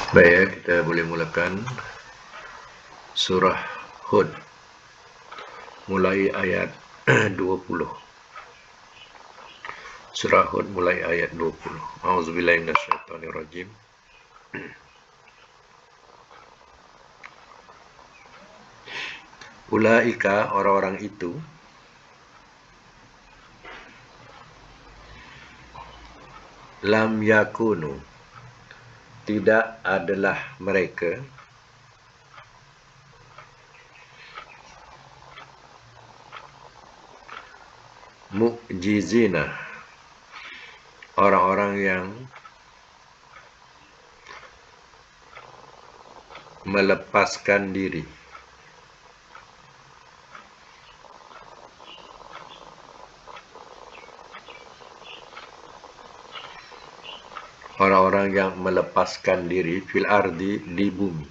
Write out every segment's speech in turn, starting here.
Baik, kita boleh mulakan surah Hud mulai ayat 20. Surah Hud mulai ayat 20. A'udzubillahi minasyaitonirrajim. Ulaika, orang-orang itu, lam yakunu, tidak adalah mereka, mu'jizina, orang-orang yang melepaskan diri, orang-orang yang melepaskan diri fil ardi, di bumi.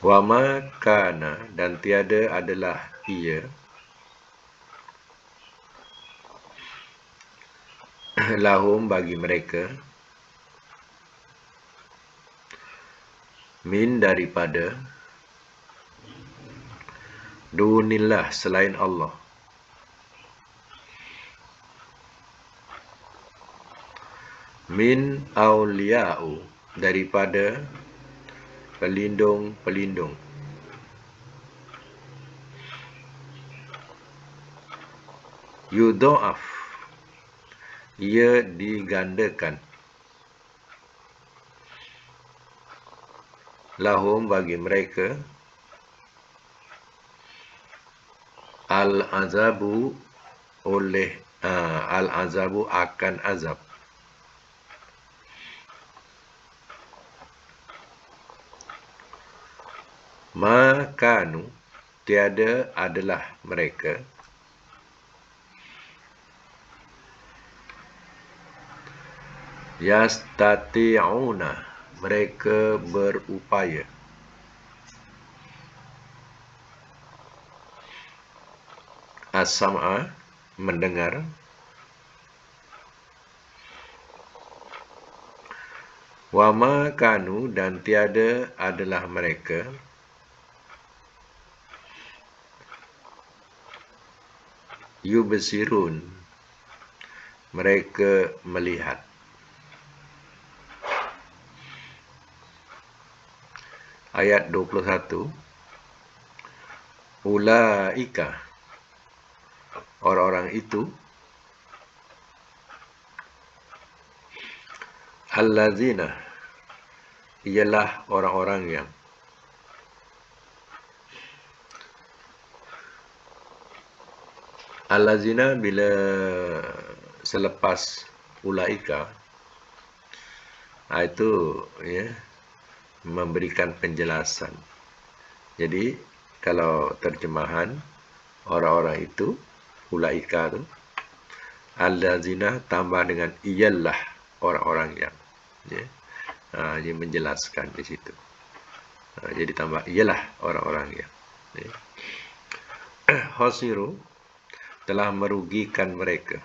Wa ma kana, dan tiada adalah ia, lahum, bagi mereka, min, daripada, dunillah, selain Allah, min awliya'u, daripada pelindung-pelindung, yudha'af, ia digandakan, lahum, bagi mereka, al-azabu, oleh al-azabu, akan azab. Makanu, tiada adalah mereka, yastati'una, mereka berupaya, as-sam'a, mendengar, wa ma kanu, dan tiada adalah mereka, yubsirun, mereka melihat. Ayat 21. Ulaika, orang-orang itu, allazina, ialah orang-orang yang, allazina bila selepas ulaika, itu ya, memberikan penjelasan. Jadi kalau terjemahan orang-orang itu, ulaika tu, allazina tambah dengan ialah orang-orang yang, ya. Dia menjelaskan di situ. Jadi tambah ialah orang-orang yang, ya. Khasiru, telah merugikan mereka,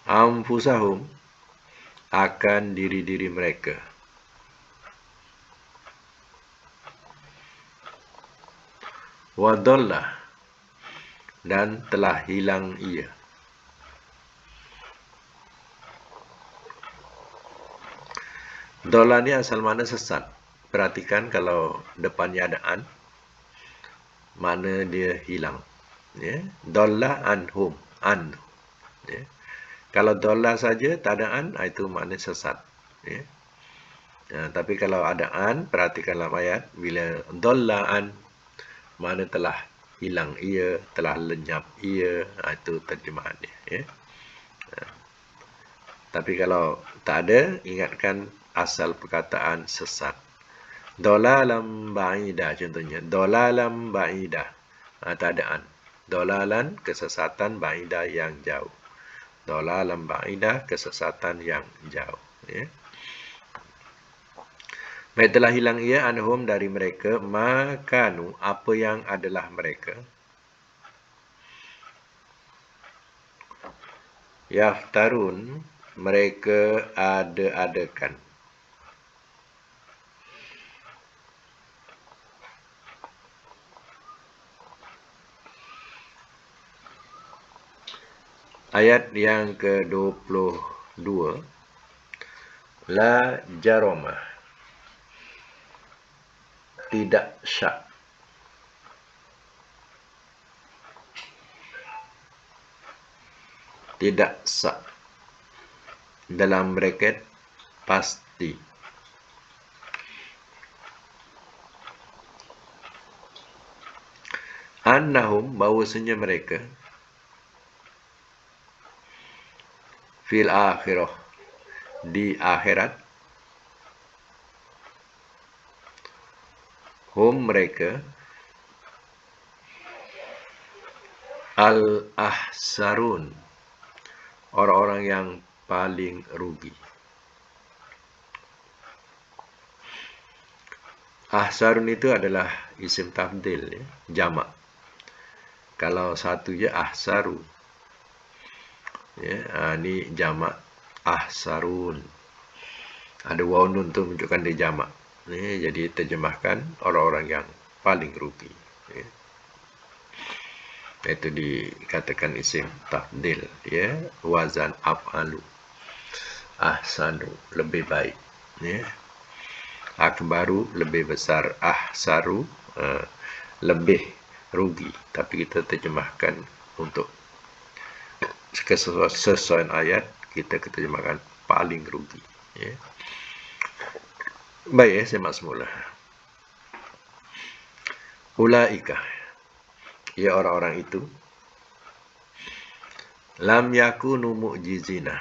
anfusahum, akan diri-diri mereka, wadallah, dan telah hilang ia. Dhallah ni asal mana sesat. Perhatikan kalau depannya ada an, mana dia hilang, ya. Dhallah anhum, an, ya. Kalau dhallah saja tak ada an, itu makna sesat, ya. Tapi kalau ada an, perhatikan dalam ayat, bila dhallah an, mana telah hilang ia, telah lenyap ia, itu terjemahan dia, ya. Tapi kalau tak ada, ingatkan asal perkataan sesat. Dolalam ba'ida, contohnya. Dolalam ba'ida, tak ada an. Dolalan, kesesatan, ba'ida, yang jauh. Dolalam ba'ida, kesesatan yang jauh, ya. Baik, telah hilang ia, anhum, dari mereka, makanu, apa yang adalah mereka, Yaftarun, mereka ada-adakan. Ayat yang ke-22. La jaroma, tidak syak. Tidak syak. Dalam bracket pasti. Annahum, bahawasanya mereka, fil akhirah, di akhirat, hum, mereka, al-ahsarun, orang-orang yang paling rugi. Ahsarun itu adalah isim tafdil, ya, jamak. Kalau satu je ahsaru, ya, ini jamak ahsarun. Ada waw nun tu menunjukkan dia jamak. Ya, jadi terjemahkan orang-orang yang paling rugi. Ya. Itu dikatakan isim tafdil, ya, wazan af'alu. Ahsanu, lebih baik, ya. Akbaru, lebih besar. Ahsaru, lebih rugi. Tapi kita terjemahkan untuk kesesuaian ayat, kita terjemahkan paling rugi, ya. Baik, semak semula. Ulaika, ya, orang-orang itu, lam yakunu mu'jizina,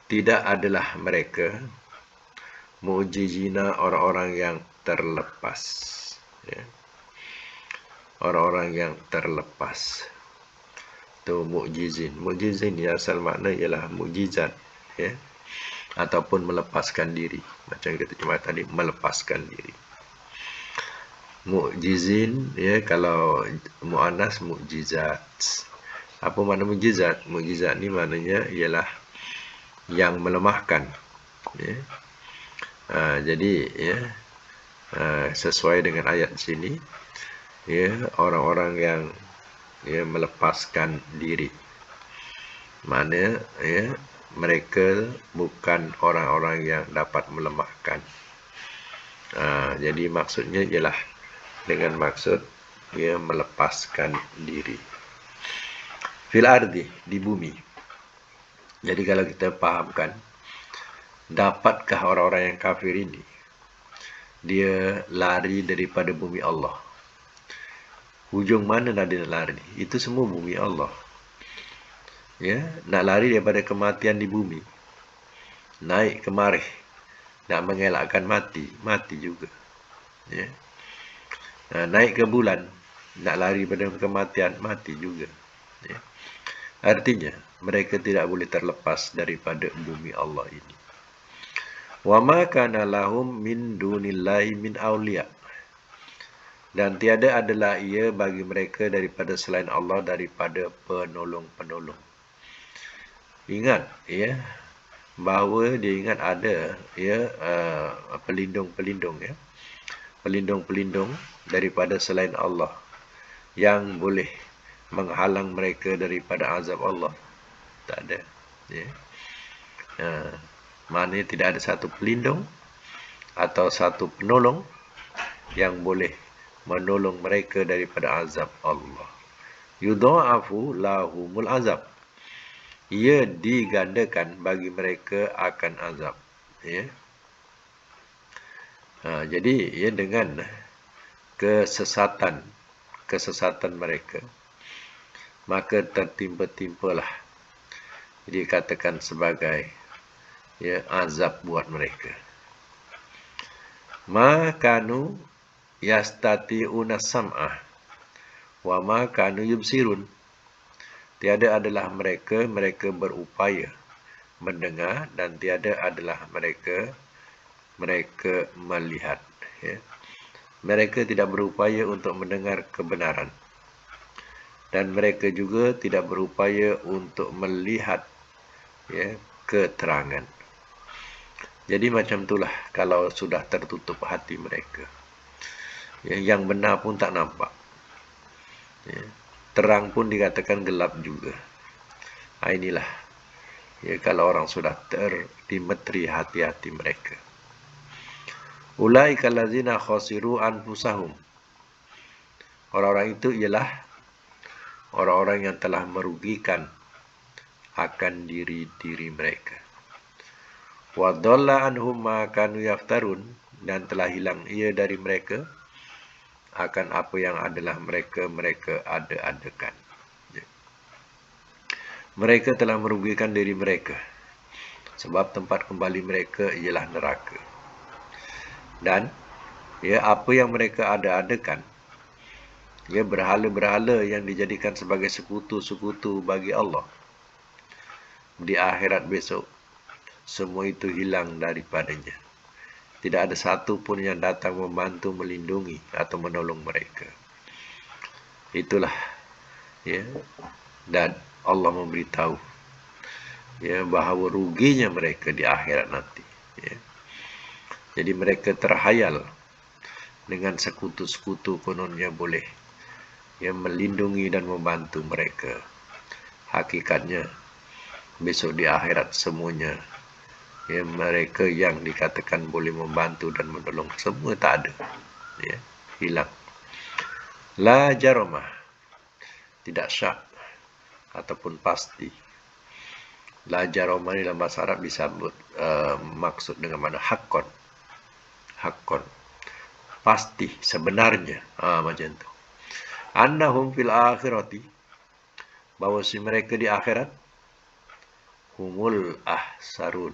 tidak adalah mereka mu'jizina, orang-orang yang terlepas, ya. Orang-orang yang terlepas. Itu mu'jizin. Mu'jizin ya, asal makna ialah mukjizat, ya, ataupun melepaskan diri. Macam kita cuma tadi, melepaskan diri. Mu'jizin, ya, kalau mu'annas mukjizat. Apa makna mukjizat? Mukjizat ni maknanya ialah yang melemahkan, ya. Jadi, ya, sesuai dengan ayat sini, ya, orang-orang yang, ya, melepaskan diri. Mana, ya, mereka bukan orang-orang yang dapat melemahkan. Jadi maksudnya ialah dengan maksud, ya, melepaskan diri. Fil ardi, di bumi. Jadi kalau kita fahamkan, dapatkah orang-orang yang kafir ini dia lari daripada bumi Allah? Hujung mana nak dia nak lari? Itu semua bumi Allah. Ya, nak lari daripada kematian di bumi, naik ke marih, nak mengelakkan mati, mati juga. Ya. Naik ke bulan, nak lari daripada kematian, mati juga. Ya. Artinya, mereka tidak boleh terlepas daripada bumi Allah ini. Wa ma kana lahum min dunillahi min awliya, dan tiada adalah ia bagi mereka daripada selain Allah daripada penolong-penolong. Ingat, ya, bahawa dia ingat ada, ya, pelindung-pelindung, ya, pelindung-pelindung daripada selain Allah yang boleh menghalang mereka daripada azab Allah. Tak ada, ya. Maknanya tidak ada satu pelindung atau satu penolong yang boleh menolong mereka daripada azab Allah. Yudha'afu lahumul azab, ia digandakan bagi mereka akan azab, ya. Jadi, ya, dengan kesesatan mereka, maka tertimpa-timpalah, dikatakan sebagai, ya, azab buat mereka. Ma kanu yastati'una sam'ah wa ma kanu yubsirun, tiada adalah mereka berupaya mendengar, dan tiada adalah mereka melihat, ya. Mereka tidak berupaya untuk mendengar kebenaran, dan mereka juga tidak berupaya untuk melihat keterangan. Jadi macam itulah kalau sudah tertutup hati mereka. Yang benar pun tak nampak. Terang pun dikatakan gelap juga. Inilah kalau orang sudah terdimetri hati-hati mereka. Ulaika allazina khasiru anfusahum. Orang-orang itu ialah orang-orang yang telah merugikan akan diri-diri mereka. Wa dhalla anhum ma kanu yaftarun, dan telah hilang ia dari mereka akan apa yang adalah mereka ada-adakan. Mereka telah merugikan diri mereka sebab tempat kembali mereka ialah neraka. Dan apa yang mereka ada-adakan, berhala-berhala yang dijadikan sebagai sekutu-sekutu bagi Allah di akhirat besok, semua itu hilang daripadanya. Tidak ada satu pun yang datang membantu, melindungi atau menolong mereka. Itulah dan Allah memberitahu bahawa ruginya mereka di akhirat nanti. Jadi mereka terhayal dengan sekutu-sekutu kononnya boleh melindungi dan membantu mereka. Hakikatnya besok di akhirat semuanya mereka yang dikatakan boleh membantu dan menolong semua tak ada, hilang. La jaromah, tidak syak ataupun pasti. La jaromah ini dalam bahasa Arab disebut maksud dengan mana hakon, pasti, sebenarnya, macam tu. Annahum fil akhirati, bahawa si mereka di akhirat, humul ahsarun,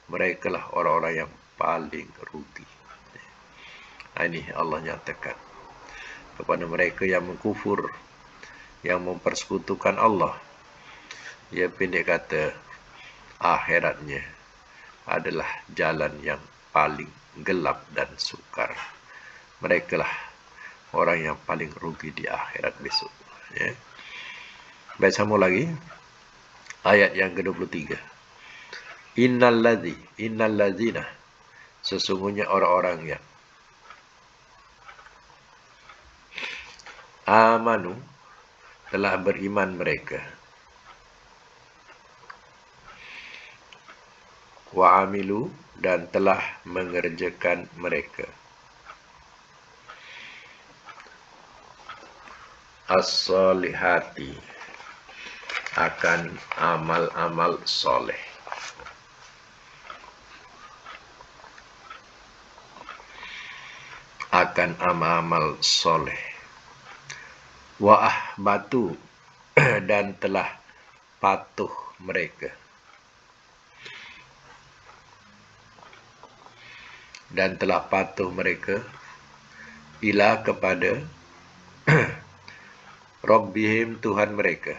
mereka lah orang-orang yang paling rugi. Ini Allah nyatakan kepada mereka yang mengkufur, yang mempersekutukan Allah. Pendek kata, akhiratnya adalah jalan yang paling gelap dan sukar. Mereka lah orang yang paling rugi di akhirat besok. Baik, sambung lagi. Ayat yang ke-23. Innalladzina, sesungguhnya orang-orang yang amanu, telah beriman mereka, wa amilu, dan telah mengerjakan mereka, as-solihati, akan amal-amal soleh. Akan amal-amal soleh. Wa ahbatu, dan telah patuh mereka. Dan telah patuh mereka ila, kepada Rabbihim, Tuhan mereka.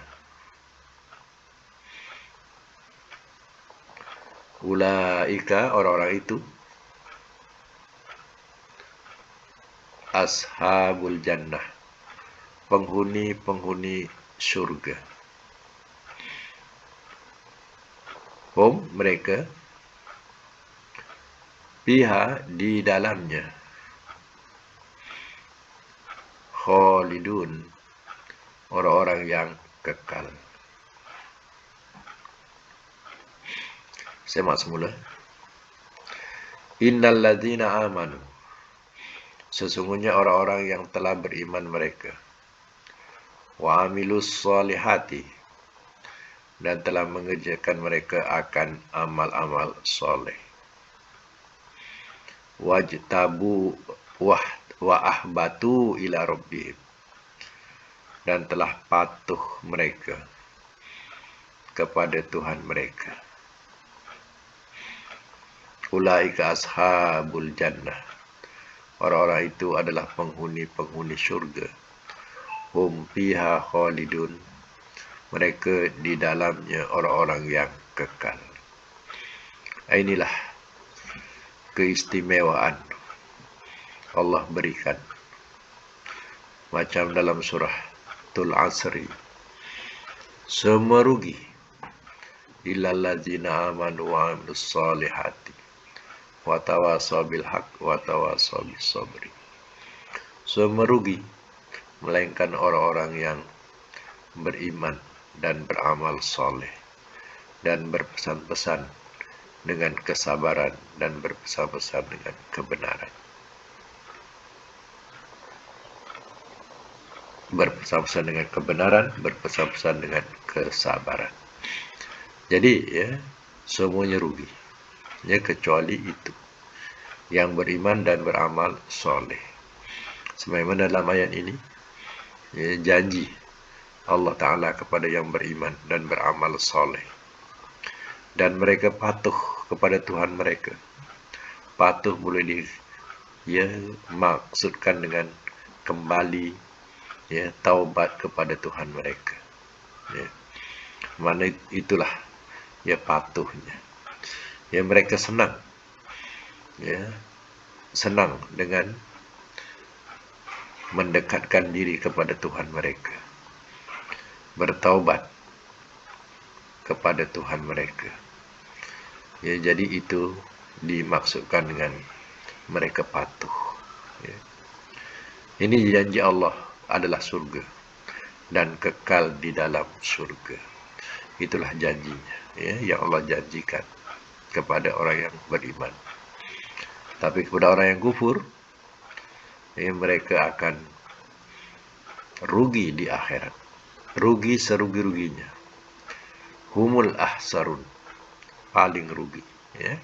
Ulaika, orang-orang itu, ashabul jannah, penghuni-penghuni syurga. Hum, mereka, fiha, di dalamnya, khalidun, orang-orang yang kekal. Semak semula. Innalladzina amanu, sesungguhnya orang-orang yang telah beriman mereka, wa amilus solihati, dan telah mengerjakan mereka akan amal-amal soleh, wajtabu wa ahbatu ila rabbihim, dan telah patuh mereka kepada Tuhan mereka. Ulaika ashabul jannah, orang-orang itu adalah penghuni-penghuni syurga. Hum fiha khalidun, mereka di dalamnya orang-orang yang kekal. Inilah keistimewaan Allah berikan. Macam dalam surah suratul asri. Semua rugi. Illal ladzina amanu wa amilus solihati wa tawasaw bil haqq wa tawasaw bis sabri. Semua rugi, melainkan orang-orang yang beriman dan beramal soleh dan berpesan-pesan dengan kesabaran dan berpesan-pesan dengan kebenaran. Berpesan-pesan dengan kebenaran, berpesan-pesan dengan kesabaran. Jadi ya, semuanya rugi. Ya, kecuali itu, yang beriman dan beramal soleh. Sebagaimana dalam ayat ini, ya, janji Allah Ta'ala kepada yang beriman dan beramal soleh, dan mereka patuh kepada Tuhan mereka. Patuh boleh maksudkan dengan kembali, ya, taubat kepada Tuhan mereka. Ya. Mana itulah ya patuhnya. Ya, mereka senang, ya, senang dengan mendekatkan diri kepada Tuhan mereka, bertaubat kepada Tuhan mereka. Ya, jadi itu dimaksudkan dengan mereka patuh. Ya. Ini janji Allah adalah surga dan kekal di dalam surga. Itulah janjinya, ya, yang Allah janjikan kepada orang yang beriman. Tapi kepada orang yang kufur, ya, mereka akan rugi di akhirat, rugi serugi-ruginya. Humul ahsarun, paling rugi. Ya.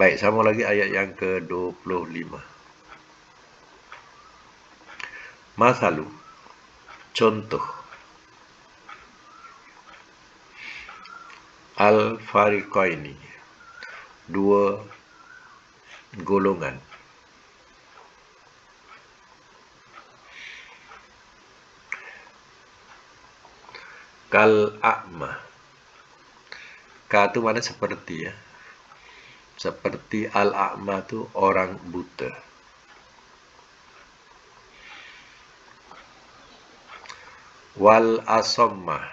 Baik, sama lagi ayat yang ke-25. Masalu, contoh, al-fariqaini, dua golongan. Kal a'ma, ka itu mana seperti, ya, seperti al-a'ma itu orang buta. Wal asammah,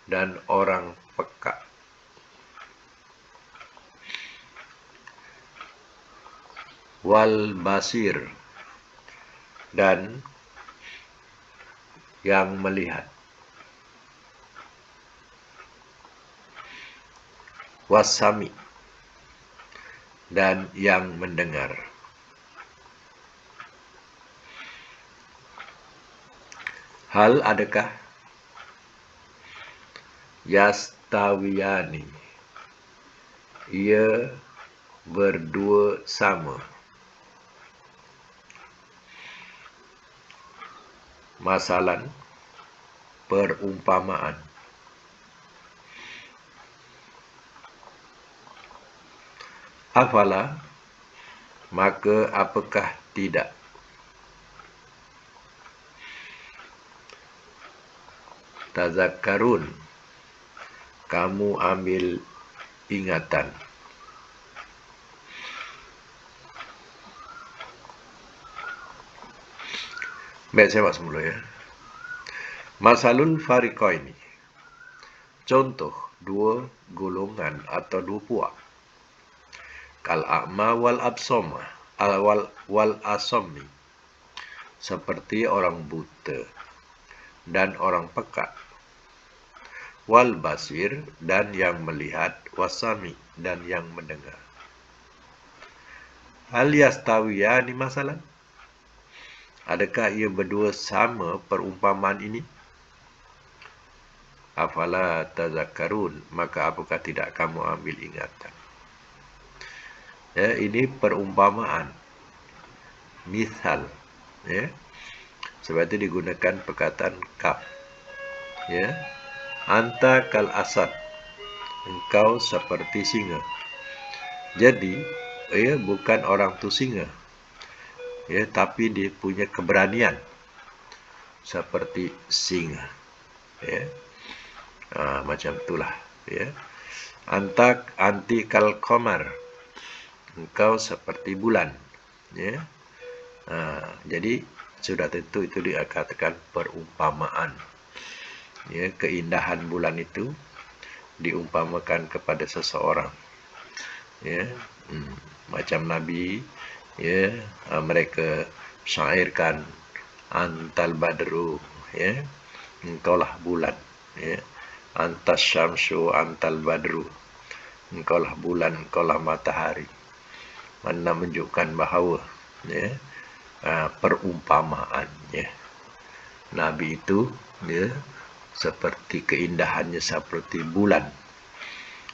dan orang peka. Wal basir, dan yang melihat. Wasami, dan yang mendengar. Hal adakah yastawiyani, ia berdua sama. Masalan, perumpamaan. Afala, maka apakah tidak. Tazakkarun, kamu ambil ingatan. Baik, saya buat semula, ya. Masalul fariqaini, contoh dua golongan atau dua puak. Kal a'ma wal absoma, wal asammi, seperti orang buta dan orang peka. Wal basir, dan yang melihat. Wasami, dan yang mendengar. Hal yastawiyani masalan, adakah ia berdua sama perumpamaan ini? Afala tazakkarun, maka apakah tidak kamu ambil ingatan. Ya, ini perumpamaan, misal, ya. Sebab itu digunakan perkataan kaf. Ya, anta kal asad, engkau seperti singa. Jadi, ya, bukan orang tu singa, ya, tapi dia punya keberanian seperti singa. Ya, macam itulah. Ya, anti kal qamar, engkau seperti bulan. Ya, jadi sudah tentu itu dikatakan perumpamaan. Ya, keindahan bulan itu diumpamakan kepada seseorang. Ya, macam Nabi, ya, mereka syairkan antal badru, ya, engkaulah bulan, ya, antas syamsu antal badru, engkaulah bulan, engkaulah matahari. Mana menunjukkan bahawa, ya, perumpamaan, ya, Nabi itu, ya, seperti keindahannya seperti bulan,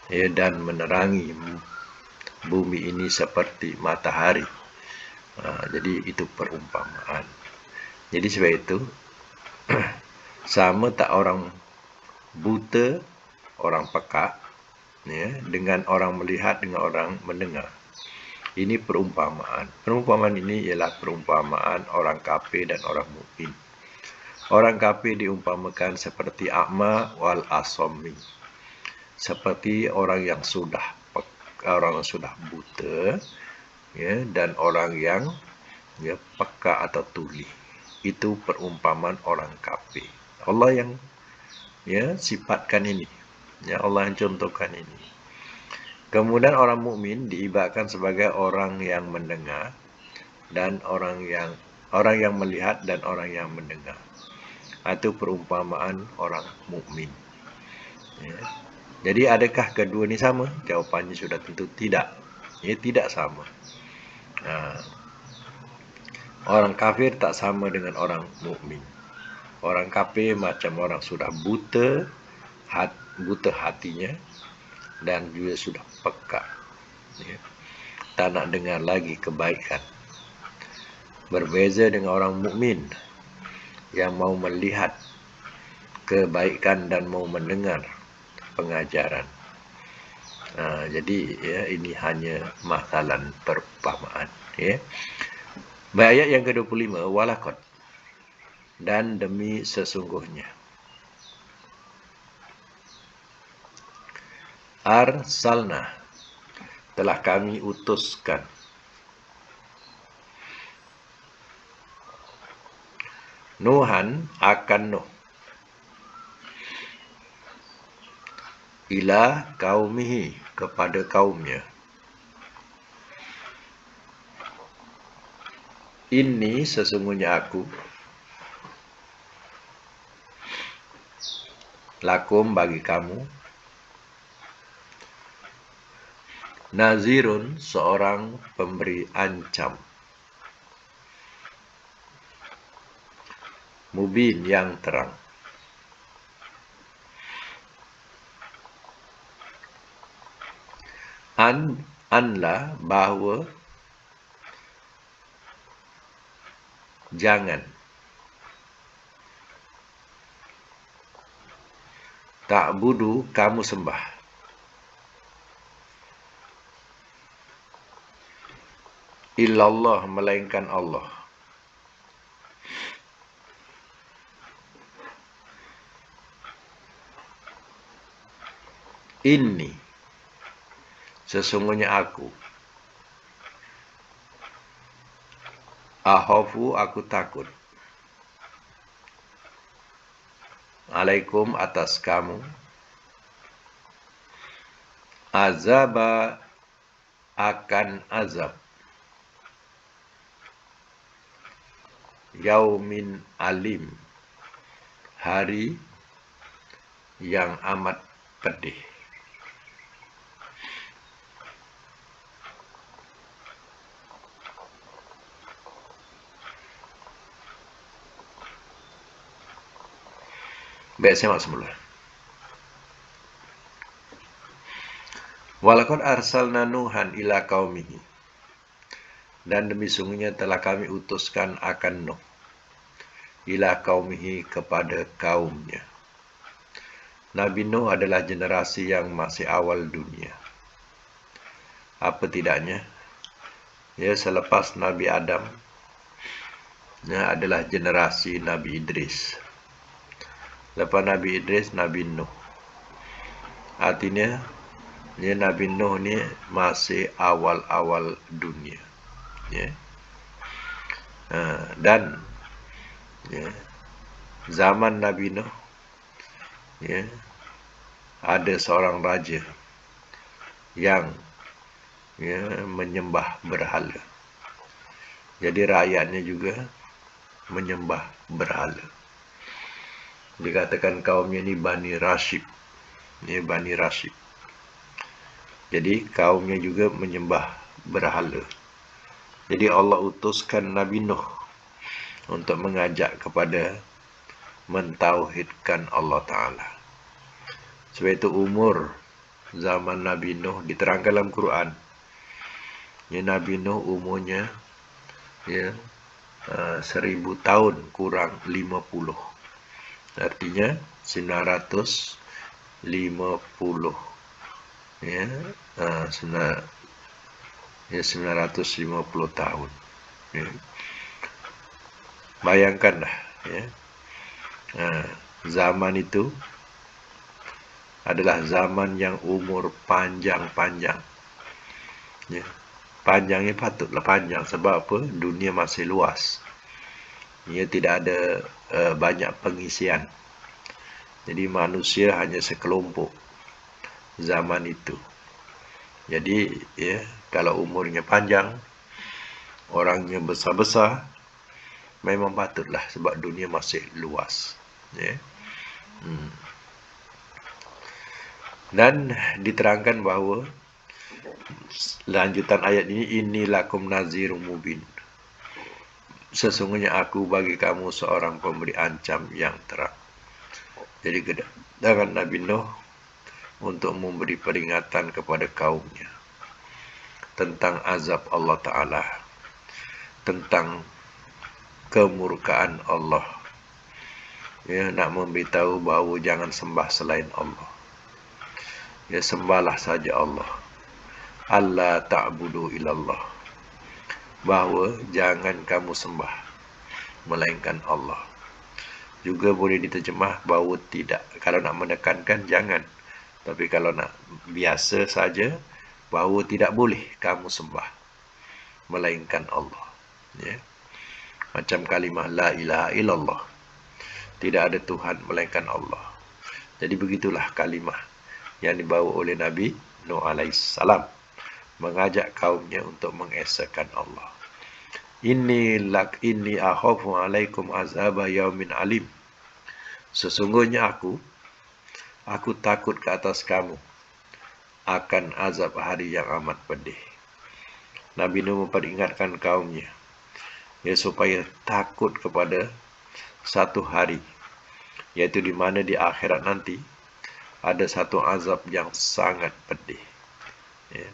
ya, dan menerangi bumi ini seperti matahari. Jadi itu perumpamaan. Jadi sebab itu sama tak orang buta, orang peka, ya, dengan orang melihat, dengan orang mendengar. Ini perumpamaan. Perumpamaan ini ialah perumpamaan orang kafir dan orang mukmin. Orang kafir diumpamakan seperti a'ma wal asami, seperti orang yang sudah buta, ya, dan orang yang, ya, peka atau tuli. Itu perumpamaan orang kafir. Allah yang, ya, sifatkan ini, ya, Allah yang contohkan ini. Kemudian orang mukmin diibaratkan sebagai orang yang mendengar dan orang yang melihat dan orang yang mendengar. Itu perumpamaan orang mukmin. Ya. Jadi adakah kedua ini sama? Jawapannya sudah tentu tidak. Ya, tidak sama. Orang kafir tak sama dengan orang mukmin. Orang kafir macam orang sudah buta hatinya dan juga sudah peka. Ya. Tak nak dengar lagi kebaikan. Berbeza dengan orang mukmin yang mau melihat kebaikan dan mau mendengar pengajaran. Jadi, ya, ini hanya masalah perumpamaan. Ya. Ayat yang ke-25, walaqad, dan demi sesungguhnya. Arsalna, telah kami utuskan. Nuhan akan Nuh. Ila kaumihi, kepada kaumnya. Ini sesungguhnya aku. Lakum, bagi kamu. Nazirun, seorang pemberi ancam. Mubin, yang terang. Anla, bahawa jangan ta'budu, kamu sembah, illallah, melainkan Allah. Inni, sesungguhnya aku. Akhafu, aku takut. Alaikum, atas kamu. Azaba, akan azab. Yaumin alim, hari yang amat pedih. Baik, saya mak semula. Walaqad arsalna Nuhan ila qaumihi, dan demi sungguhnya telah kami utuskan akan Nuh, ila qaumihi, kepada kaumnya. Nabi Nuh adalah generasi yang masih awal dunia. Apa tidaknya, ya, selepas Nabi Adam, ya, adalah generasi Nabi Idris. Lepas Nabi Idris, Nabi Nuh. Artinya, ya, Nabi Nuh ni masih awal-awal dunia. Ya. Dan ya, zaman Nabi Nuh, ya, ada seorang raja yang, ya, menyembah berhala. Jadi rakyatnya juga menyembah berhala. Dikatakan kaumnya ni Bani Rashid. Ini Bani Rashid. Jadi kaumnya juga menyembah berhala. Jadi Allah utuskan Nabi Nuh untuk mengajak kepada mentauhidkan Allah Ta'ala. Sebab itu umur zaman Nabi Nuh diterangkan dalam Quran. Ya, Nabi Nuh umurnya, ya, 1000 tahun kurang 50. Artinya 950. Ya, 950 tahun. Ya. Bayangkanlah, ya. Zaman itu adalah zaman yang umur panjang-panjang. Ya. Panjangnya patutlah panjang sebab apa? Dunia masih luas. Ia tidak ada banyak pengisian. Jadi manusia hanya sekelompok zaman itu. Jadi, ya, kalau umurnya panjang, orangnya besar-besar, memang patutlah sebab dunia masih luas. Ya. Dan diterangkan bahawa lanjutan ayat ini, Innilakum nazirum mubin. Sesungguhnya aku bagi kamu seorang pemberi ancam yang terang. Jadi kedatangan Nabi Nuh untuk memberi peringatan kepada kaumnya tentang azab Allah Ta'ala, tentang kemurkaan Allah. Ya, nak memberitahu bahawa jangan sembah selain Allah. Ya, sembahlah saja Allah. Allah ta'budu ilallah. Bahawa jangan kamu sembah melainkan Allah. Juga boleh diterjemah bahawa tidak. Kalau nak menekankan, jangan. Tapi kalau nak biasa saja, bahawa tidak boleh kamu sembah melainkan Allah. Ya. Macam kalimah la ilaha illallah. Tidak ada Tuhan melainkan Allah. Jadi begitulah kalimah yang dibawa oleh Nabi Nuh alaihissalam, mengajak kaumnya untuk mengesahkan Allah. Inni akhafu alaikum azaba yaumin alim. Sesungguhnya aku takut ke atas kamu akan azab hari yang amat pedih. Nabi Nuh memperingatkan kaumnya, ya, supaya takut kepada satu hari, yaitu di mana di akhirat nanti ada satu azab yang sangat pedih. Ya.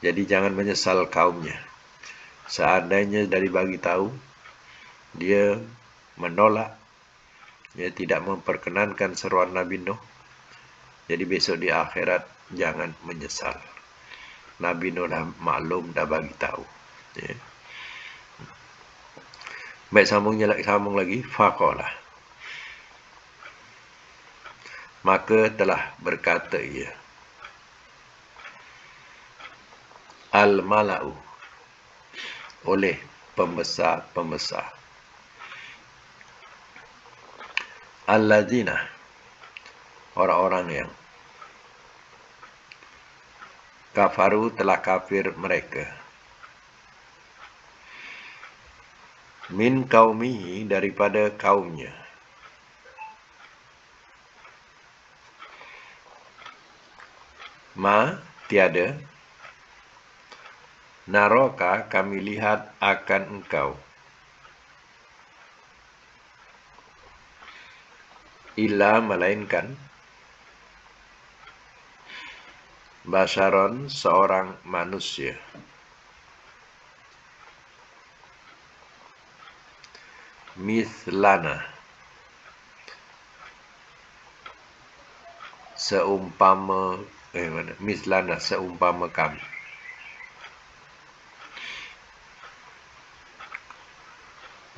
Jadi jangan menyesal kaumnya. Seandainya dari bagi tahu, dia menolak, dia tidak memperkenankan seruan Nabi Nuh, jadi besok di akhirat jangan menyesal. Nabi Nuh dah maklum, dah bagi tahu. Ya. Baik, sambung lagi. Faqalah, maka telah berkata ia, al-mala'u, oleh pembesar-pembesar, alladzina, orang-orang yang kafaru, telah kafir mereka, min kaumihi, daripada kaumnya, ma, tiada, naroka, kami lihat akan engkau, illa, melainkan, basharon, seorang manusia, mithlana, seumpama mithlana, seumpama kami.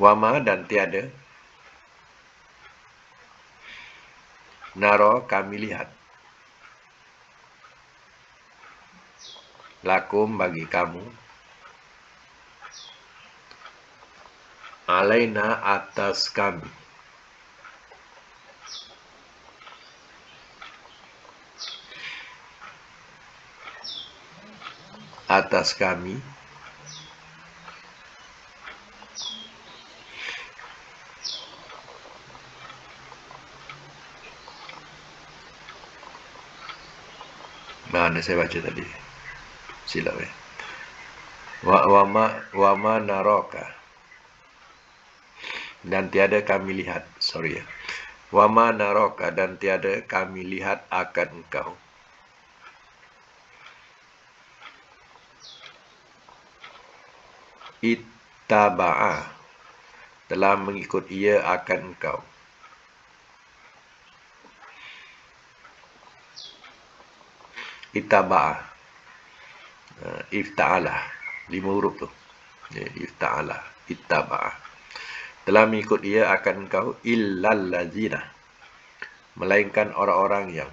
Wama, dan tiada, naro, kami lihat, lakum, bagi kamu, Alaina atas kami. Atas kami. Mana saya baca tadi? Silap ya. Wama naroka. Dan tiada kami lihat. Sorry ya. Wama naroka, dan tiada kami lihat akan engkau. Ittaba'a, telah mengikut ia akan engkau. Ittaba'a, ifta'ala, 5 huruf tu. Ifta'ala, ittaba'a, telah mengikut ia akan engkau. Illal ladzina, melainkan orang-orang yang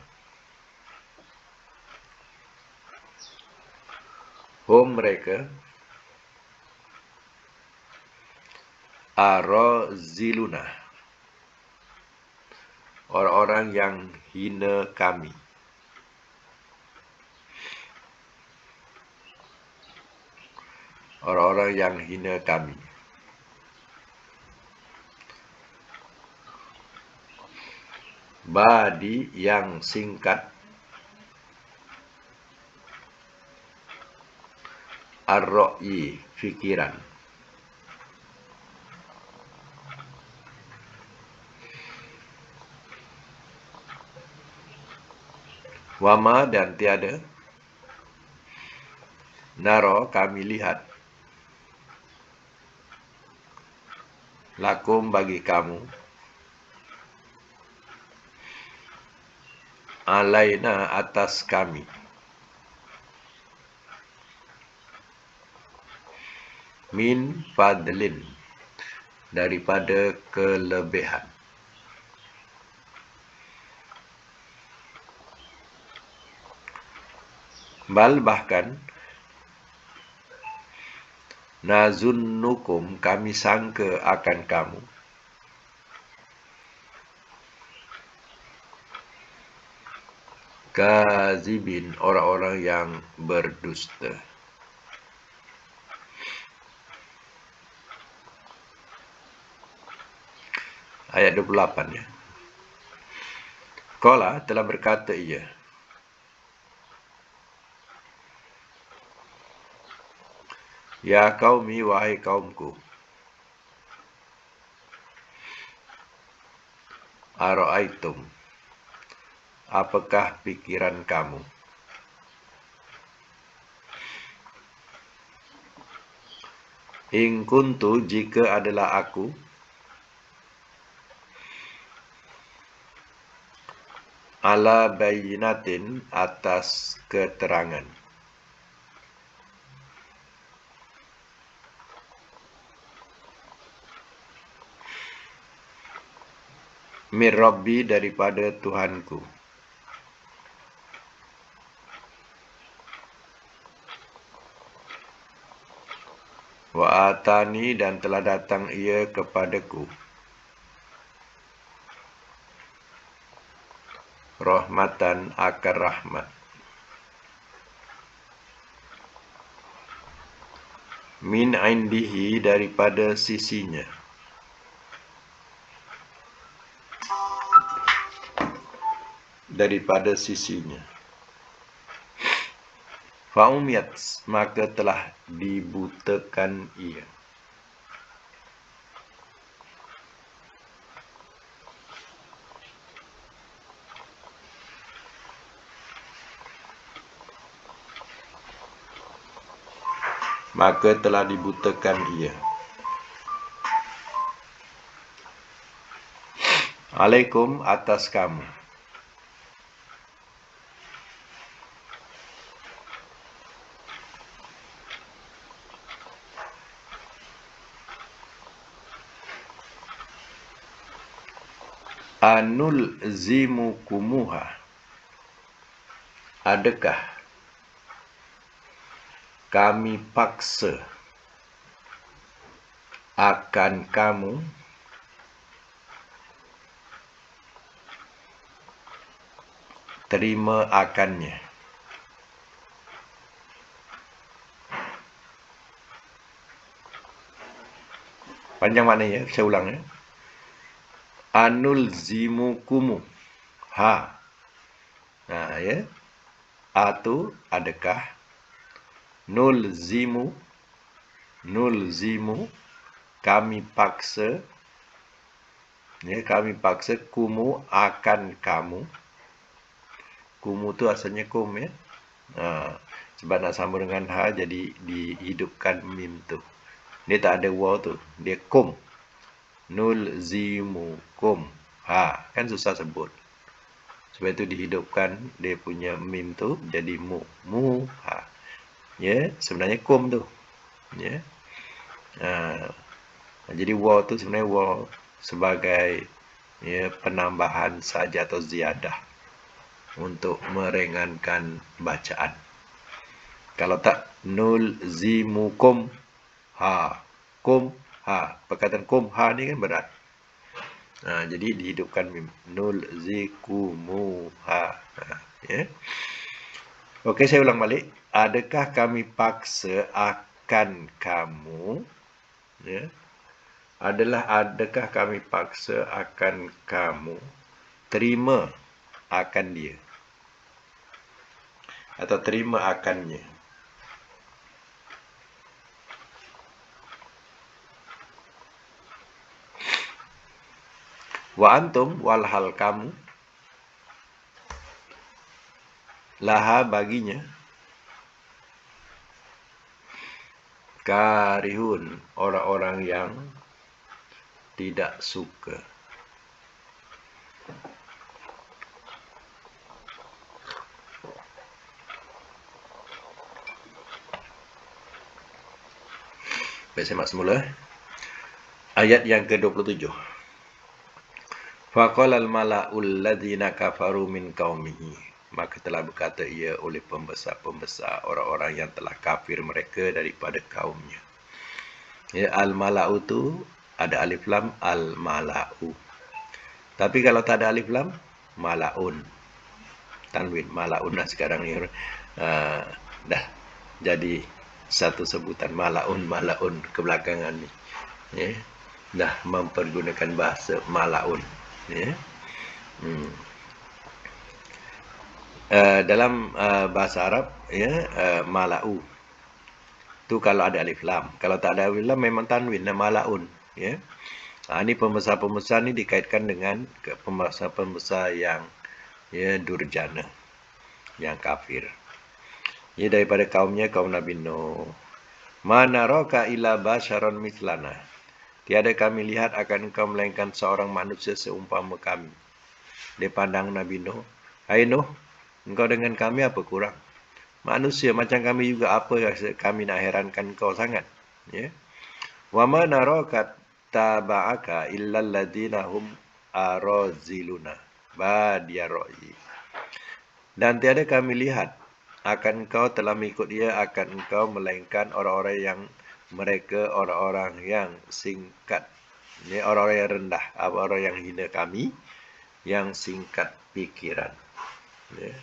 hum, mereka araziluna, orang-orang yang hina kami. Orang-orang yang hina kami. Badi, yang singkat. Ar-ra'yi, fikiran. Wama, dan tiada. Naro, kami lihat. Lakum, bagi kamu. Alaina, atas kami. Min fadlin, daripada kelebihan. Bal, bahkan. Nazunnukum, kami sangka akan kamu. Kazibin, orang-orang yang berdusta. Ayat 28 ya. Qala, telah berkata ia. Ya qaumi, wahai kaumku. Ara'aitum, apakah pikiran kamu? In kuntu, jika adalah aku. Ala bayyinatin, atas keterangan. Mir Rabbi, daripada Tuhanku. Wa atani, dan telah datang ia kepadaku. Rahmatan, akan rahmat. Min indihi, daripada sisinya. Daripada sisinya. Fa'umiyat, maka telah dibutakan ia. Maka telah dibutakan ia. Alaikum, atas kamu. Anul zimukumuha, adakah kami paksa akan kamu terima akannya. Panjang maknanya, saya ulang ya. Anulzimukumu. Ha. Nah, ya. A tu adakah. Nulzimu kami paksa. Ya, kami paksa kumu akan kamu. Kumu tu asalnya kum ya. Sebab nak sambung dengan ha, jadi dihidupkan mim tu. Dia tak ada waw tu. Dia kum. Nulzimukum. Ha, kan susah sebut. Sebab itu dihidupkan dia punya mim tu jadi mu. Mu ha. Ya, sebenarnya kum tu. Ya. Jadi waw tu sebenarnya waw sebagai ya, penambahan saja atau ziyadah untuk meringankan bacaan. Kalau tak nulzimukum ha, kum ha, perkataan kum ha ni kan berat. Jadi dihidupkan mim. Nulzikumuha. Ya. Okey, saya ulang balik. Adakah kami paksa akan kamu? Ya. Adakah kami paksa akan kamu terima akan dia? Atau terima akannya? Wa antum walhal kamu laha baginya karihun orang-orang yang tidak suka. Baik, saya mak semula. Ayat yang ke-27. Faqalal mala'ul ladzina kafaru min qaumihi. Maka telah berkata ia oleh pembesar-pembesar orang-orang yang telah kafir mereka daripada kaumnya. Ya, al-mala'u tu ada alif lam, al-mala'u. Tapi kalau tak ada alif lam, mala'un. Tanwin, mala'un lah sekarang ni. Dah jadi satu sebutan, mala'un kebelakangan ni. Ya, dah mempergunakan bahasa mala'un. Ya. Dalam bahasa Arab, ya, mala'u tu kalau ada alif lam. Kalau tak ada alif lam memang tanwin, mala'un. Ya. Ini pembesar-pembesar ni dikaitkan dengan pembesar-pembesar yang ya, durjana, yang kafir. Ya, daripada kaumnya, kaum Nabi Nuh. Mana roka ila basyaron mitlana. Tiada kami lihat akan engkau melainkan seorang manusia seumpama kami. Dia pandang Nabi Nuh. Hai Nuh, engkau dengan kami apa kurang? Manusia macam kami juga, apa kami nak herankan kau sangat? Ya. Wa ma naraka taba'aka illa alladziina hum araziluna badiyar ra'yi. Dan tiada kami lihat akan engkau telah mengikut dia akan engkau melainkan orang-orang yang mereka orang-orang yang singkat. Ini orang-orang yang rendah, orang yang hina kami, yang singkat pikiran. Ya.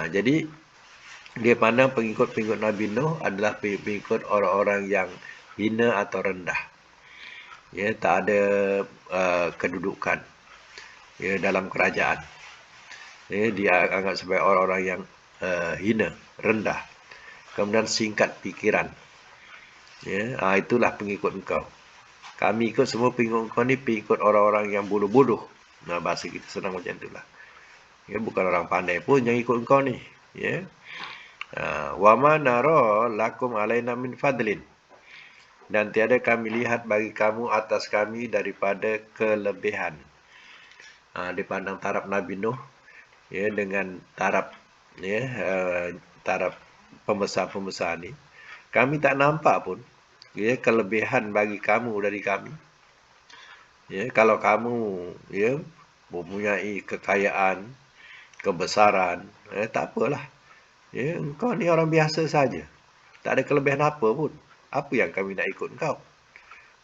Jadi dia pandang pengikut-pengikut Nabi Nuh adalah pengikut orang-orang yang hina atau rendah. Ya, tak ada kedudukan ya, dalam kerajaan. Ya, dia anggap sebagai orang-orang yang hina, rendah. Kemudian singkat pikiran. Ya, itulah pengikut engkau. Kami ikut semua pengikut engkau ni pengikut orang-orang yang bodoh-bodoh. Bahasa kita senang macam itulah. Ya, bukan orang pandai pun yang ikut engkau ni. Ya. Wa ma nara lakum alaina min fadlin. Dan tiada kami lihat bagi kamu atas kami daripada kelebihan. Dipandang taraf Nabi Nuh ya, dengan taraf ya, taraf pembesar-pembesar ni, kami tak nampak pun ya, kelebihan bagi kamu dari kami. Ya, kalau kamu ya, mempunyai kekayaan, kebesaran, tak apalah. Ya, engkau ni orang biasa saja. Tak ada kelebihan apa pun. Apa yang kami nak ikut engkau?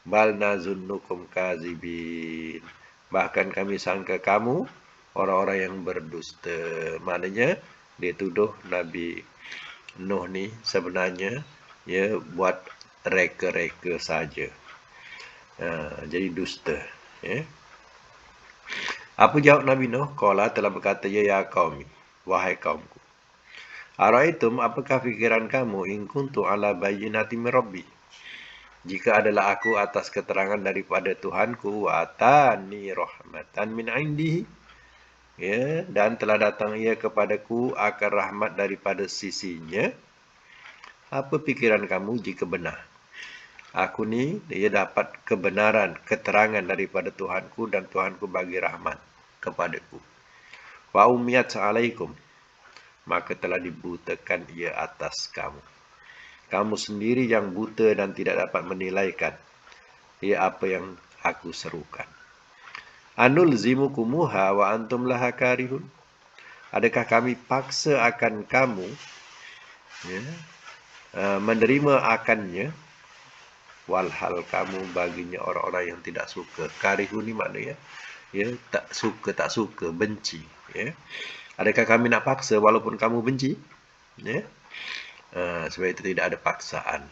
Bal nazunnukum kazibin. Bahkan kami sangka kamu orang-orang yang berdusta. Maknanya dia tuduh Nabi Nuh ni sebenarnya ya buat reka-reka saja. Jadi dusta. Ya. Apa jawab Nabi Nuh? Qala telah berkata, ya qaumi, wahai kaumku. Araitum, apakah fikiran kamu in kuntu ala bayyinati min rabbi? Jika adalah aku atas keterangan daripada Tuhanku, wa atani rahmatan min indihi, ya, dan telah datang ia kepadaku akan rahmat daripada sisinya. Apa fikiran kamu jika benar? Aku ni dia dapat kebenaran, keterangan daripada Tuhanku dan Tuhanku bagi rahmat kepadaku. Wa umiyat alaikum, maka telah dibutakan ia atas kamu. Kamu sendiri yang buta dan tidak dapat menilaikan ia apa yang aku serukan. Anul zimukumuha wa antum laha karihun. Adakah kami paksa akan kamu ya, menerima akannya, walhal kamu baginya orang-orang yang tidak suka. Karihun ni maknanya ya, tak suka, benci. Ya. Adakah kami nak paksa walaupun kamu benci? Ya. Sebab itu tidak ada paksaan.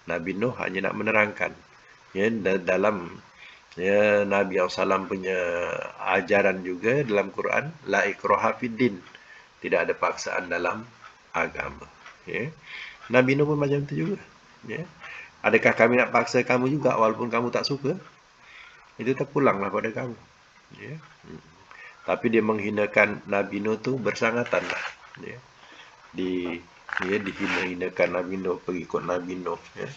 Nabi Nuh hanya nak menerangkan. Ya, dalam ya, Nabi SAW punya ajaran juga dalam Quran, la ikraha fiddin, tidak ada paksaan dalam agama. Ya. Nabi Nuh pun macam itu juga. Ya. Adakah kami nak paksa kamu juga walaupun kamu tak suka? Itu terpulanglah pada kamu. Ya. Tapi dia menghinakan Nabi Nuh tu bersangatan lah. Ya. Dihina-hinakan Nabi Nuh, pengikut Nabi Nuh. Ya.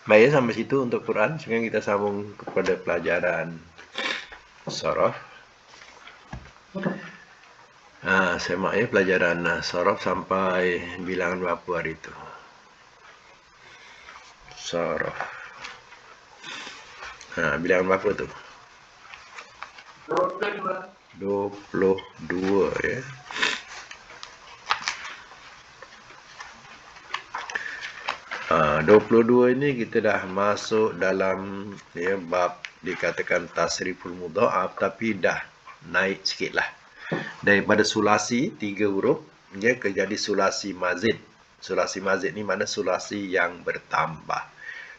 Baik, sampai situ untuk Quran. Sekarang kita sambung kepada pelajaran Saraf. Semak ya pelajaran Saraf sampai bilangan berapa hari itu. Saraf. Bilangan berapa tu? 22 ya. Ha, 22 ini kita dah masuk dalam ya, bab dikatakan tasriful mudha'af, tapi dah naik sikit lah. Daripada sulasi 3 huruf dia ke jadi sulasi mazid. Sulasi mazid ni mana sulasi yang bertambah.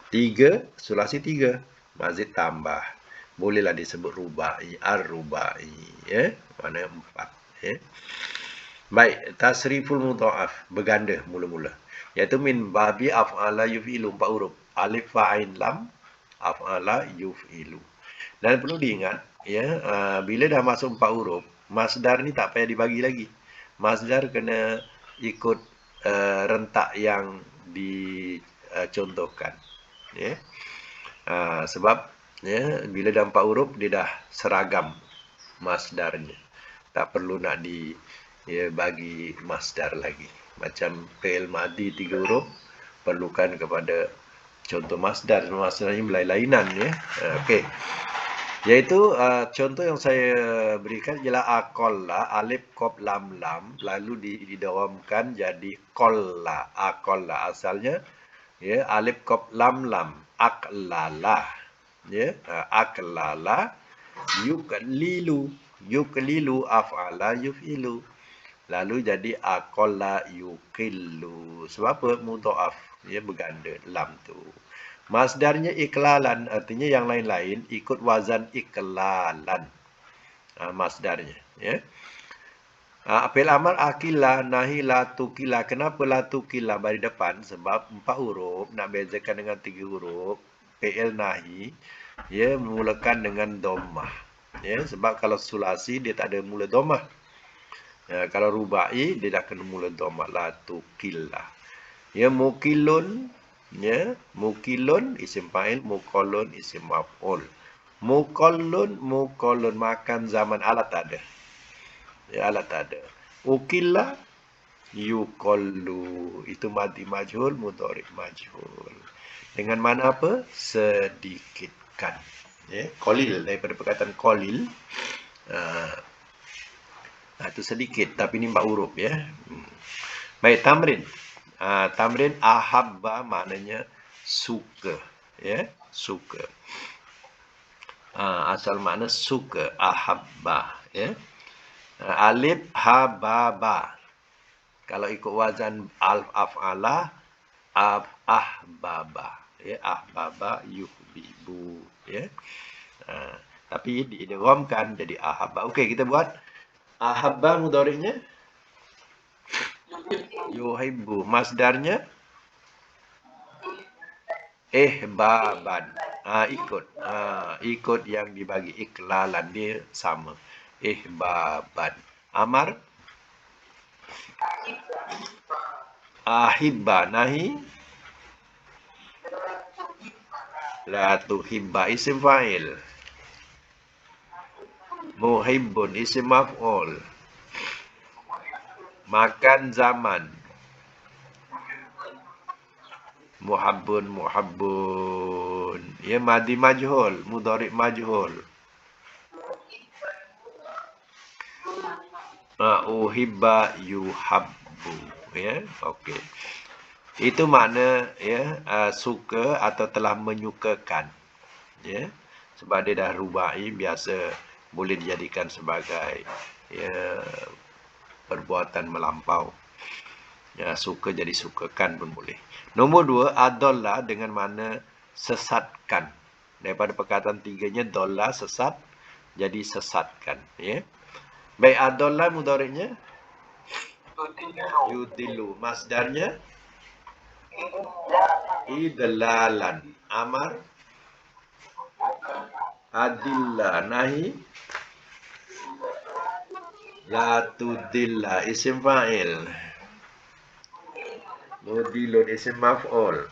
3, sulasi 3, mazid tambah. Bolehlah disebut rubai, ar-rubai, ya, mana 4, ya. Baik, tasriful mudha'af, berganda mula-mula. Iaitu min babi af'ala yuf'ilu, 4 huruf. Alif fa'ain lam af'ala yuf'ilu. Dan perlu diingat, ya, bila dah masuk 4 huruf, masdar ni tak payah dibagi lagi. Masdar kena ikut rentak yang dicontohkan. Ya. Sebab ya, bila dah 4 huruf dia dah seragam masdarnya. Tak perlu nak bagi masdar lagi. Macam fi'il madhi 3 huruf perlukan kepada contoh masdar. Masdarnya berlainan ya. Okey. Iaitu contoh yang saya berikan ialah aqalla, alif qaf lam lam, lalu didawamkan jadi qalla. Aqalla asalnya ya, alif qaf lam lam, aqlala. Ya, aqlala, yuklilu, yuklilu af'ala yuf'ilu. Lalu jadi aqalla yuqillu. Sebab apa? Mudha'af, ya, berganda lam tu. Masdarnya iklalan, artinya yang lain-lain ikut wazan iklalan. Masdarnya, ya. Fi'il amar akila, nahi, la tukila. Kenapa la tukila bagi depan? Sebab 4 huruf nak bezakan dengan 3 huruf. Fi'il nahi ya memulakan dengan dhammah. Ya, sebab kalau sulasi dia tak ada mula dhammah. Ya, kalau rubai dia dah kena mula dhammah, la tukila. Ya, mukilun, ya, mukilun isim fa'il, muqallun isim maf'ul. Muqallun makan zaman, alat tak ada. Ya, alat tak ada. Ukilla yuqallu, itu madhi majhul, mudhari majhul. Dengan mana apa? Sedikitkan. Ya, qalil, daripada perkataan qalil. Itu sedikit, tapi ini 4 huruf ya. Baik, tamrin. Tamrin ahabba maknanya suka. ya, suka. Asal makna suka, ahabba, ya. Alif ha ba ba. Kalau ikut wazan af'ala, ahbaba, ya, ahbaba yuhibbu, ya. Tapi diidghamkan jadi ahabba. Okey, kita buat ahabba mudhari'nya yuhibbu, masdarnya ihbaban. Ikut yang dibagi iklalan dia sama. Ihbaban. Amar ahibba, nahi la tuhibba, isim fa'il. Muhibbun, isim maf'ul. Makan zaman. Muhabbun. Ya, madi majhul, mudhari' majhul. Uhibba yuhabbu, ya. Okey. Itu makna, ya, suka atau telah menyukakan, ya. Sebab dia dah rubai, biasa boleh dijadikan sebagai, ya, perbuatan melampau. Ya, suka jadi sukakan pun boleh. Nombor 2, adalla dengan makna sesatkan. Daripada perkataan tiganya, dolla sesat, jadi sesatkan, ya. Baik, adalla mudhari'nya yudilu, masdarnya idlalan. Amar adilla, nahi la tudilla, isim fa'il. Mudilun, isim maf'ul.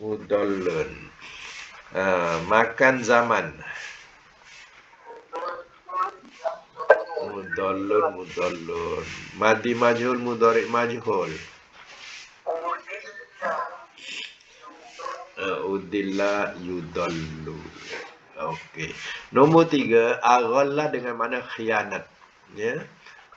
Mudallun. Makan zaman. Mudallun. Madi majhul, mudhari' majhul. Udilla yudallu. Okey. Nombor 3, aghalla dengan makna khianat. Ya.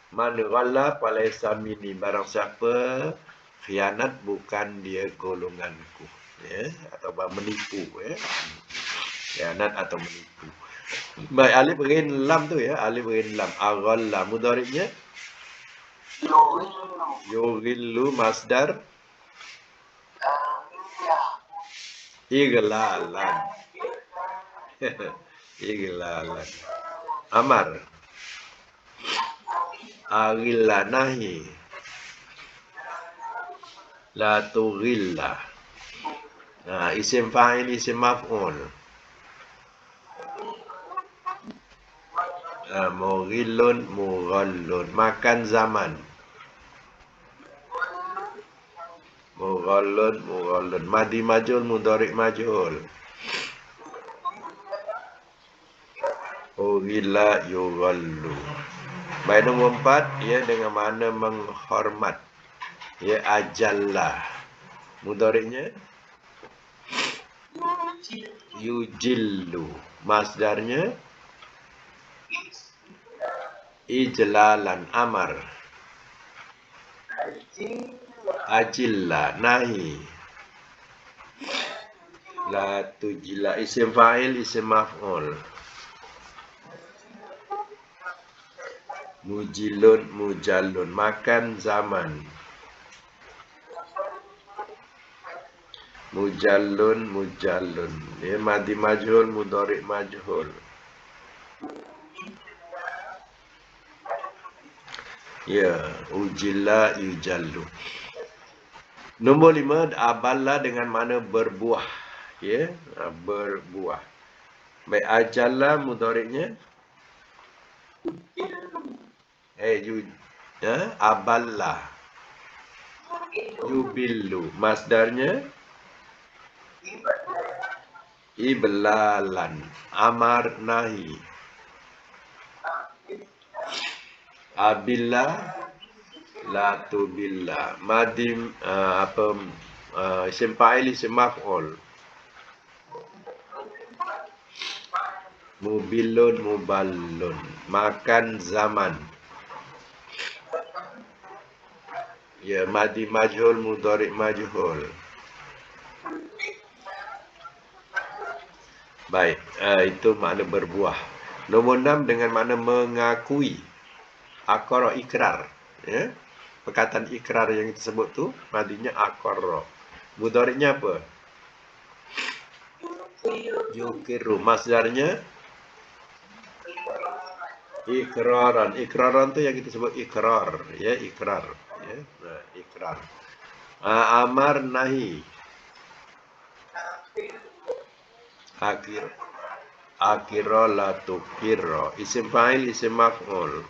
Man ghalla falaysa minni, barang siapa khianat bukan dia golonganku, ya, atau menipu, ya. Khianat atau menipu. Baik, alif ghin lam tu, ya, alif ghin lam. Aghalla mudhari'nya yughillu, masdar iglalan. Iglalan. Amar aghilla, nahi la tughilla. Isim fa'il, isim maf'ul. Mughillun, mughallun. Makan zaman. Mughallun. Madi majhul, mudhari' majhul. Ughilla yughallu. Baik, nombor 4, ya, dengan makna menghormat. Ya, ajalla. Mudhari'nya yujillu. Masdarnya ijlalan. Amar ajilla, nahi la tujilla, isim fa'il, isim maf'ul. Mujilun, mujallun. Makan zaman. Mujallun. Ya, madi majhul, mudhari' majhul. Ya, ujilla yujallu. Nombor 5, aballa dengan makna berbuah. Ya, berbuah. Baik, ajalla mudhari'nya aballa. Yubillu. Masdarnya iblalan. Amar, nahi. Abilla la tubilla. Madim isim fa'il, isim maf'ul. Mubilun, muballun. Makan zaman. Ya, madi majhul, mudhari' majhul. Baik, itu makna berbuah. Nombor 6 dengan makna mengakui. Aqarra ikrar, ya. Perkataan ikrar yang kita sebut tu madinya aqarra. Mudhari'nya apa? Yuqiru. Masdarnya ikraran. Ikraran tu yang kita sebut ikrar, ya, ikrar, ya. Nah, ikrar. Amar nahi. Akira la tukira. Isim fa'il, isim maf'ul.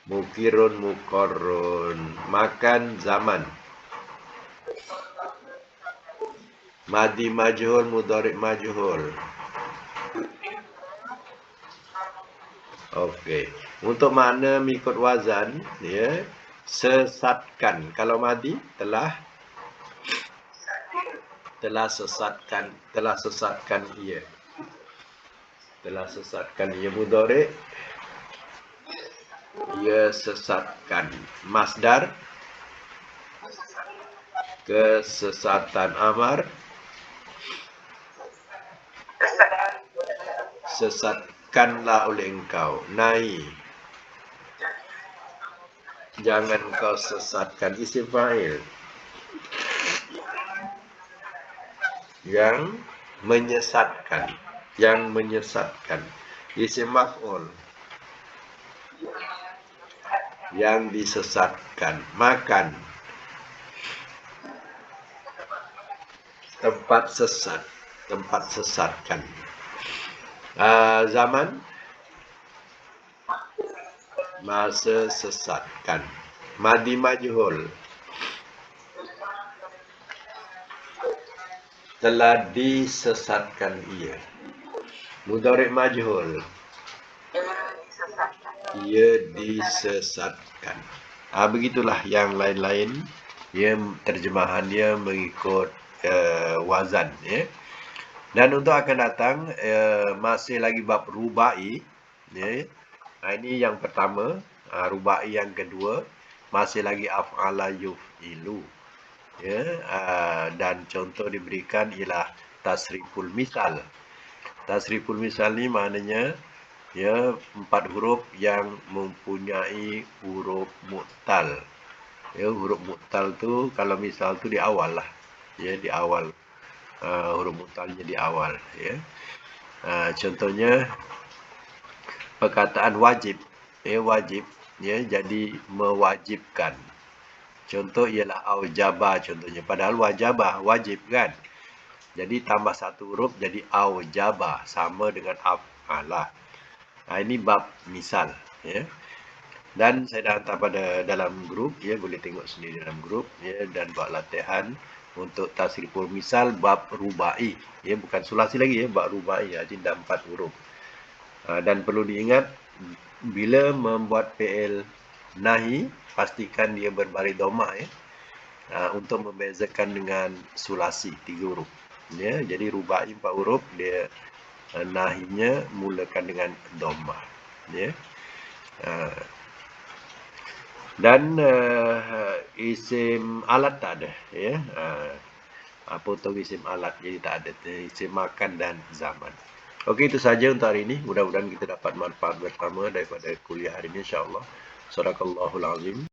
Mukirun, mukorun. Makan zaman. Madi majhul, mudhari majhul. Okey. Untuk makna mengikut wazan, ya, sesatkan. Kalau madi telah sesatkan, telah sesatkan ia. Telah sesatkan ia. Mudhari ia sesatkan. Masdar kesesatan. Amar sesatkanlah oleh engkau. Nahi jangan kau sesatkan. Isim fa'il yang menyesatkan, yang menyesatkan. Isim maf'ul yang disesatkan. Makan tempat sesat, tempat sesatkan. Zaman masa sesatkan. Madi majhul telah disesatkan ia. Mudhari majhul ia disesatkan. Begitulah yang lain-lain, ya, terjemahan dia mengikut wazan, ya. Dan untuk akan datang masih lagi bab rubai, ya. Ini yang pertama, rubai yang kedua, masih lagi af'ala yuf'ilu, ya. Dan contoh diberikan ialah tasriful misal. Tasriful misal ni maknanya, ya, 4 huruf yang mempunyai huruf mu'tal. Ya, huruf mu'tal tu kalau misal tu di awal lah, ya, di awal. Huruf mu'talnya di awal, ya. Contohnya perkataan wajib, ya, wajib, ya, jadi mewajibkan. Contoh ialah aujaba contohnya, padahal wajabah wajib kan. Jadi tambah 1 huruf jadi aujaba, sama dengan af'alah. Ini bab misal, ya. Dan saya dah hantar pada dalam grup, ya, boleh tengok sendiri dalam grup, ya, dan buat latihan untuk tasriful misal bab rubai, ya, bukan sulasi lagi, ya, bab rubai, jadi dah 4 huruf. Dan perlu diingat bila membuat fi'il nahi, pastikan dia berbaris dhammah, ya. Untuk membezakan dengan sulasi 3 huruf, ya. Jadi rubai 4 huruf, dia nahinya mulakan dengan dhammah, ya. Dan isim alat tak ada, ya. Potong isim alat, jadi tak ada isim makan dan zaman. Okey, itu saja untuk hari ini. Mudah-mudahan kita dapat manfaat bersama daripada kuliah hari ini, insya-Allah. Sadaqallahul azim.